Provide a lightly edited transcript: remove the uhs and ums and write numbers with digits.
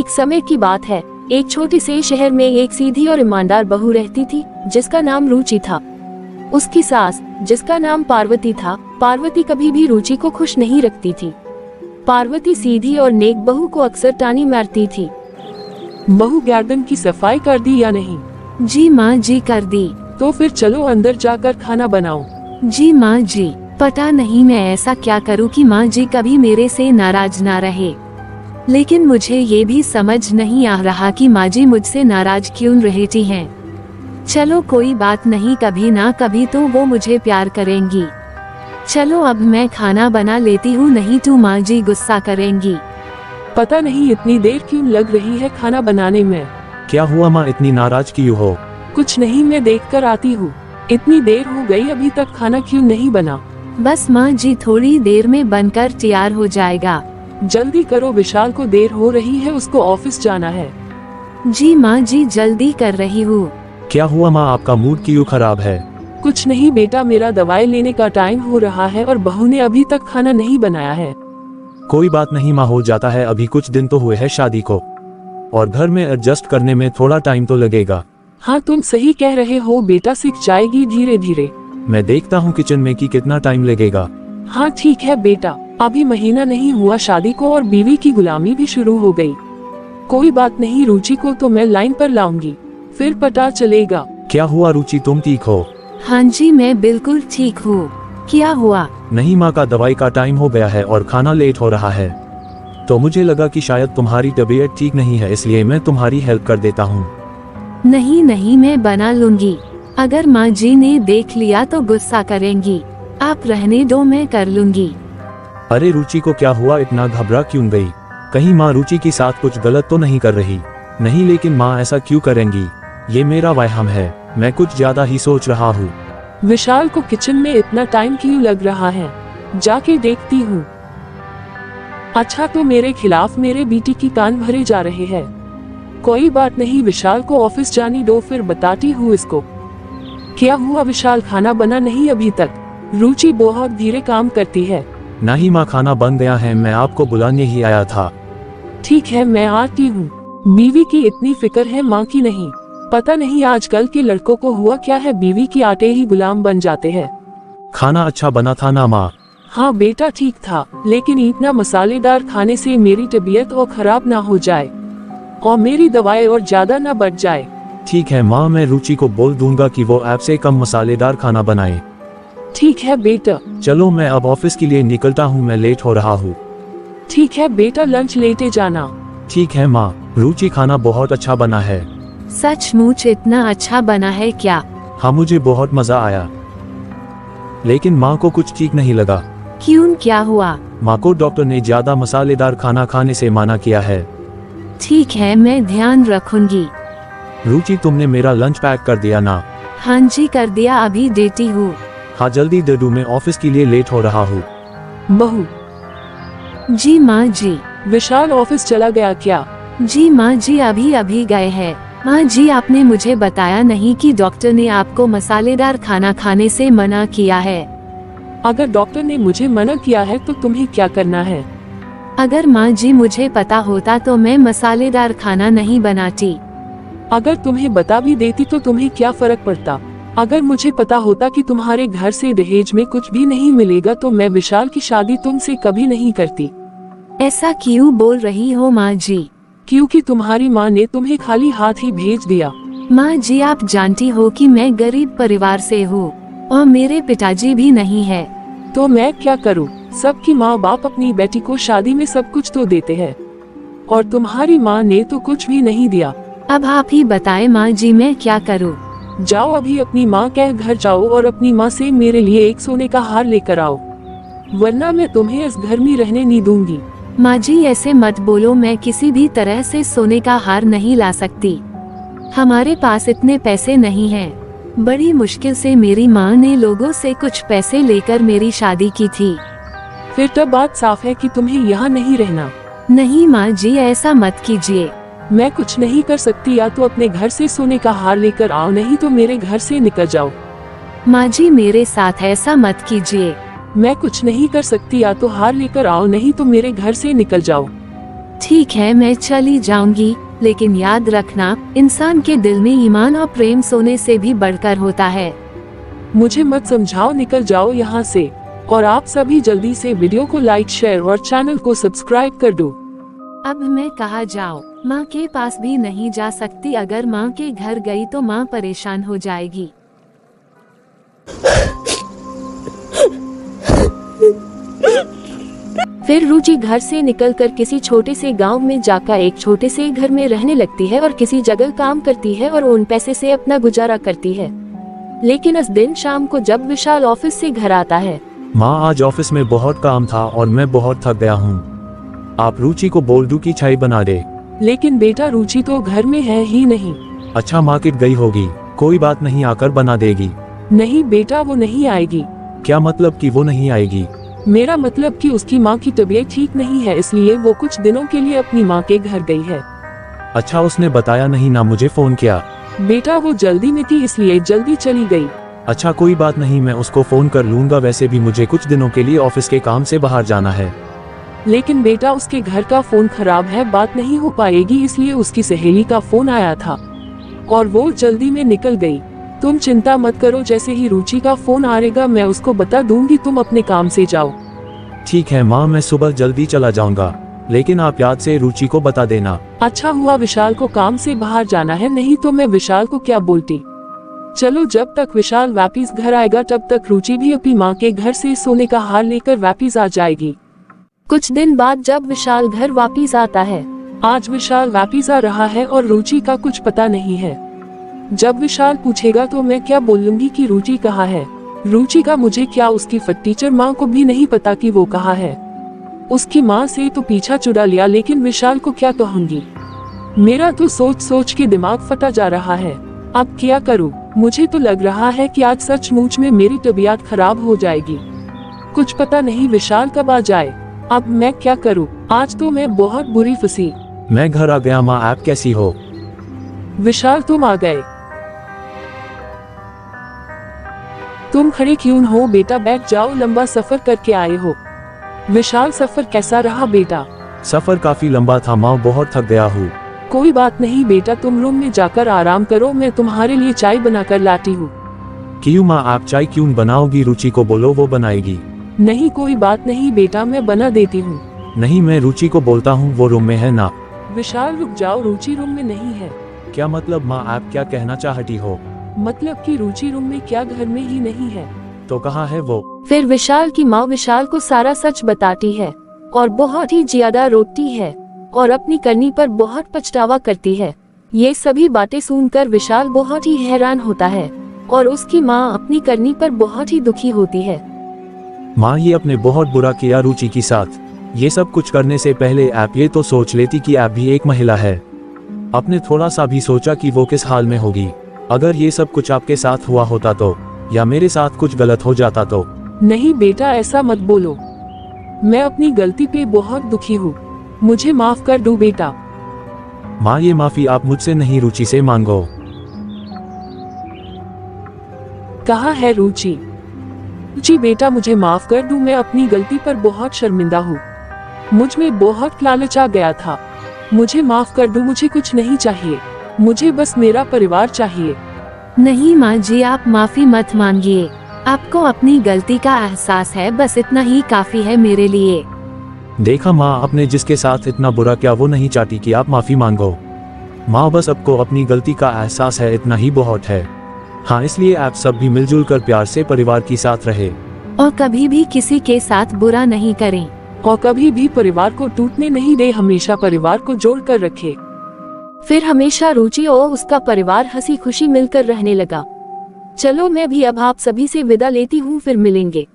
एक समय की बात है, एक छोटे से शहर में एक सीधी और ईमानदार बहू रहती थी जिसका नाम रुचि था। उसकी सास, जिसका नाम पार्वती था, पार्वती कभी भी रुचि को खुश नहीं रखती थी। पार्वती सीधी और नेक बहू को अक्सर टानी मारती थी। बहू गार्डन की सफाई कर दी या नहीं? जी माँ जी, कर दी। तो फिर चलो अंदर जाकर खाना बनाओ। जी माँ जी। पता नहीं मैं ऐसा क्या करूँ कि माँ जी कभी मेरे से नाराज ना रहे, लेकिन मुझे ये भी समझ नहीं आ रहा कि माँ जी मुझसे नाराज क्यों रहती हैं। चलो कोई बात नहीं, कभी ना कभी तो वो मुझे प्यार करेंगी। चलो अब मैं खाना बना लेती हूँ, नहीं तो माँ जी गुस्सा करेंगी। पता नहीं इतनी देर क्यों लग रही है खाना बनाने में। क्या हुआ माँ, इतनी नाराज क्यों हो? कुछ नहीं, मैं देख कर आती हूँ। इतनी देर हो गई, अभी तक खाना क्यों नहीं बना? बस माँ जी, थोड़ी देर में बनकर तैयार हो जाएगा। जल्दी करो, विशाल को देर हो रही है, उसको ऑफिस जाना है। जी माँ जी, जल्दी कर रही हूँ। क्या हुआ माँ, आपका मूड क्यों खराब है? कुछ नहीं बेटा, मेरा दवाई लेने का टाइम हो रहा है और बहू ने अभी तक खाना नहीं बनाया है। कोई बात नहीं माँ, हो जाता है, अभी कुछ दिन तो हुए हैं शादी को, और घर में एडजस्ट करने में थोड़ा टाइम तो लगेगा। हाँ तुम सही कह रहे हो बेटा, सीख जाएगी धीरे धीरे। मैं देखता हूँ किचन में कि कितना टाइम लगेगा। हाँ ठीक है बेटा, अभी महीना नहीं हुआ शादी को और बीवी की गुलामी भी शुरू हो गई। कोई बात नहीं, रुचि को तो मैं लाइन पर लाऊंगी, फिर पता चलेगा। क्या हुआ रुचि, तुम ठीक हो? हाँ जी, मैं बिल्कुल ठीक हूँ। क्या हुआ? नहीं माँ का दवाई का टाइम हो गया है और खाना लेट हो रहा है, तो मुझे लगा कि शायद तुम्हारी तबीयत ठीक नहीं है, इसलिए मैं तुम्हारी हेल्प कर देता हूँ। नहीं नहीं, मैं बना लूंगी। अगर माँ जी ने देख लिया तो गुस्सा करेंगी, आप रहने दो, मैं कर लूंगी। अरे रुचि को क्या हुआ, इतना घबरा क्यों गई? कहीं माँ रुचि के साथ कुछ गलत तो नहीं कर रही? नहीं, लेकिन माँ ऐसा क्यों करेंगी? ये मेरा वहम है, मैं कुछ ज्यादा ही सोच रहा हूँ। विशाल को किचन में इतना टाइम क्यों लग रहा है, जाके देखती हूँ। अच्छा, तो मेरे खिलाफ मेरे बेटी की कान भरे जा रहे हैं। कोई बात नहीं, विशाल को ऑफिस जाने दो, फिर बताती हूँ इसको। क्या हुआ विशाल, खाना बना नहीं अभी तक? रुचि बहुत धीरे काम करती है। नहीं माँ, खाना बन गया है, मैं आपको बुलाने ही आया था। ठीक है, मैं आती हूँ। बीवी की इतनी फिक्र है, माँ की नहीं। पता नहीं आजकल के लड़कों को हुआ क्या है, बीवी की आटे ही गुलाम बन जाते हैं। खाना अच्छा बना था ना माँ? हाँ बेटा ठीक था, लेकिन इतना मसालेदार खाने से मेरी तबीयत और खराब ना हो जाए और मेरी दवाई और ज्यादा ना बढ़ जाए। ठीक है माँ, मैं रुचि को बोल दूंगा कि वो आपसे कम मसालेदार खाना बनाए। ठीक है बेटा। चलो मैं अब ऑफिस के लिए निकलता हूँ, मैं लेट हो रहा हूँ। ठीक है बेटा, लंच लेते जाना। ठीक है माँ, रुचि खाना बहुत अच्छा बना है। सचमुच इतना अच्छा बना है क्या? हाँ, मुझे बहुत मजा आया, लेकिन माँ को कुछ ठीक नहीं लगा। क्यों, क्या हुआ? माँ को डॉक्टर ने ज्यादा मसालेदार खाना खाने से मना किया है। ठीक है, मैं ध्यान रखूंगी। रुचि, तुमने मेरा लंच पैक कर दिया ना? हाँ जी कर दिया, अभी देती हूँ। हाँ जल्दी दे दो, मैं ऑफिस के लिए लेट हो रहा हूँ। बहू। जी माँ जी। विशाल ऑफिस चला गया क्या? जी माँ जी, अभी अभी गए हैं। माँ जी, आपने मुझे बताया नहीं कि डॉक्टर ने आपको मसालेदार खाना खाने से मना किया है। अगर डॉक्टर ने मुझे मना किया है तो तुम्हें क्या करना है? अगर माँ जी मुझे पता होता तो मैं मसालेदार खाना नहीं बनाती। अगर तुम्हें बता भी देती तो तुम्हें क्या फर्क पड़ता? अगर मुझे पता होता कि तुम्हारे घर से दहेज में कुछ भी नहीं मिलेगा तो मैं विशाल की शादी तुमसे कभी नहीं करती। ऐसा क्यों बोल रही हो माँ जी? क्योंकि तुम्हारी माँ ने तुम्हें खाली हाथ ही भेज दिया। माँ जी, आप जानती हो कि मैं गरीब परिवार से हूँ और मेरे पिताजी भी नहीं है। तो मैं क्या करूँ? सबकी माँ बाप अपनी बेटी को शादी में सब कुछ तो देते हैं, और तुम्हारी माँ ने तो कुछ भी नहीं दिया। अब आप ही बताएं माँ जी, मैं क्या करूँ? जाओ अभी अपनी माँ के घर जाओ और अपनी माँ से मेरे लिए एक सोने का हार लेकर आओ, वरना मैं तुम्हें इस घर में रहने नहीं दूंगी। माँ जी ऐसे मत बोलो, मैं किसी भी तरह से सोने का हार नहीं ला सकती। हमारे पास इतने पैसे नहीं हैं। बड़ी मुश्किल से मेरी माँ ने लोगों से कुछ पैसे लेकर मेरी शादी की थी। फिर तो बात साफ है कि तुम्हें यहाँ नहीं रहना। नहीं माँ जी, ऐसा मत कीजिए। मैं कुछ नहीं कर सकती, या तो अपने घर से सोने का हार लेकर आओ, नहीं तो मेरे घर से निकल जाओ। माँ जी मेरे साथ ऐसा मत कीजिए। मैं कुछ नहीं कर सकती, या तो हार लेकर आओ, नहीं तो मेरे घर से निकल जाओ। ठीक है, मैं चली जाऊंगी, लेकिन याद रखना, इंसान के दिल में ईमान और प्रेम सोने से भी बढ़कर होता है। मुझे मत समझाओ, निकल जाओ यहाँ से। और आप सभी जल्दी से वीडियो को लाइक, शेयर और चैनल को सब्सक्राइब कर दो। अब मैं कहाँ जाऊँ? माँ के पास भी नहीं जा सकती। अगर माँ के घर गई तो माँ परेशान हो जाएगी। फिर रुचि घर से निकलकर किसी छोटे से गांव में जाकर एक छोटे से घर में रहने लगती है और किसी जगह काम करती है और उन पैसे से अपना गुजारा करती है। लेकिन इस दिन शाम को जब विशाल ऑफिस से घर आता है। माँ, आज ऑफिस में बहुत काम था और मैं बहुत थक गया हूँ। आप रुचि को बोल दो कि चाय बना दे। लेकिन बेटा, रुचि तो घर में है ही नहीं। अच्छा, मार्केट गई होगी, कोई बात नहीं, आकर बना देगी। नहीं बेटा, वो नहीं आएगी। क्या मतलब कि वो नहीं आएगी? मेरा मतलब कि उसकी माँ की तबीयत ठीक नहीं है, इसलिए वो कुछ दिनों के लिए अपनी माँ के घर गई है। अच्छा, उसने बताया नहीं ना, मुझे फोन किया? बेटा, वो जल्दी में थी इसलिए जल्दी चली गई। अच्छा, कोई बात नहीं, मैं उसको फोन कर लूंगा। वैसे भी मुझे कुछ दिनों के लिए ऑफिस के काम से बाहर जाना है। लेकिन बेटा, उसके घर का फोन खराब है, बात नहीं हो पाएगी, इसलिए उसकी सहेली का फोन आया था और वो जल्दी में निकल गई। तुम चिंता मत करो, जैसे ही रुचि का फोन आएगा मैं उसको बता दूंगी, तुम अपने काम से जाओ। ठीक है माँ, मैं सुबह जल्दी चला जाऊंगा, लेकिन आप याद से रुचि को बता देना। अच्छा हुआ विशाल को काम से बाहर जाना है, नहीं तो मैं विशाल को क्या बोलती। चलो, जब तक विशाल वापिस घर आएगा तब तक रुचि भी अपनी माँ के घर से सोने का हार लेकर वापिस आ जाएगी। कुछ दिन बाद जब विशाल घर वापिस आता है, आज विशाल वापिस आ रहा है और रुचि का कुछ पता नहीं है। जब विशाल पूछेगा तो मैं क्या बोलूंगी कि रुचि कहाँ है? रुचि का मुझे क्या, उसकी टीचर माँ को भी नहीं पता कि वो कहाँ है। उसकी माँ से तो पीछा छुड़ा लिया, लेकिन विशाल को क्या कहूँगी? मेरा तो सोच सोच के दिमाग फटा जा रहा है। अब क्या करूँ? मुझे तो लग रहा है कि आज सचमुच में मेरी तबीयत खराब हो जाएगी। कुछ पता नहीं विशाल कब आ जाए। अब मैं क्या करूँ? आज तो मैं बहुत बुरी फंसी। मैं घर आ गया माँ, आप कैसी हो? विशाल, तुम आ गए। तुम खड़े क्यों हो बेटा, बैठ जाओ, लंबा सफर करके आए हो। विशाल, सफर कैसा रहा बेटा? सफर काफी लंबा था माँ, बहुत थक गया हूँ। कोई बात नहीं बेटा, तुम रूम में जाकर आराम करो, मैं तुम्हारे लिए चाय बनाकर लाती हूँ। क्यों माँ, आप चाय क्यों बनाओगी? रुचि को बोलो, वो बनाएगी। नहीं, कोई बात नहीं बेटा, मैं बना देती हूँ। नहीं, मैं रुचि को बोलता हूँ, वो रूम में है ना। विशाल रुक जाओ, रुचि रूम में नहीं है। क्या मतलब माँ, आप क्या कहना चाहती हो? मतलब कि रुचि रूम में क्या घर में ही नहीं है? तो कहाँ है वो? फिर विशाल की माँ विशाल को सारा सच बताती है और बहुत ही ज्यादा रोती है और अपनी करनी पर बहुत पछतावा करती है। ये सभी बातें सुनकर विशाल बहुत ही हैरान होता है और उसकी माँ अपनी करनी पर बहुत ही दुखी होती है। माँ, ये आपने बहुत बुरा किया रुचि के साथ। ये सब कुछ करने से पहले आप ये तो सोच लेती कि आप भी एक महिला है। आपने थोड़ा सा भी सोचा कि वो किस हाल में होगी? अगर ये सब कुछ आपके साथ हुआ होता तो, या मेरे साथ कुछ गलत हो जाता तो? नहीं बेटा, ऐसा मत बोलो। मैं अपनी गलती पे बहुत दुखी हूँ, मुझे माफ कर दो बेटा। माँ, ये माफी आप मुझसे नहीं, रुचि से मांगो। कहाँ है रुचि? रुचि बेटा, मुझे माफ कर दो, मैं अपनी गलती पर बहुत शर्मिंदा हूँ। मुझ में बहुत लालच आ गया था, मुझे माफ कर दो। मुझे कुछ नहीं चाहिए, मुझे बस मेरा परिवार चाहिए। नहीं माँ जी, आप माफी मत मांगिए। आपको अपनी गलती का एहसास है, बस इतना ही काफी है मेरे लिए। देखा माँ, आपने जिसके साथ इतना बुरा किया वो नहीं चाहती कि आप माफी मांगो। माँ, बस आपको अपनी गलती का एहसास है, इतना ही बहुत है। हाँ, इसलिए आप सब भी मिलजुल कर प्यार से परिवार के साथ रहे और कभी भी किसी के साथ बुरा नहीं करें और कभी भी परिवार को टूटने नहीं दे, हमेशा परिवार को जोड़ कर रखे। फिर हमेशा रुचि और उसका परिवार हंसी खुशी मिलकर रहने लगा। चलो, मैं भी अब आप सभी से विदा लेती हूँ, फिर मिलेंगे।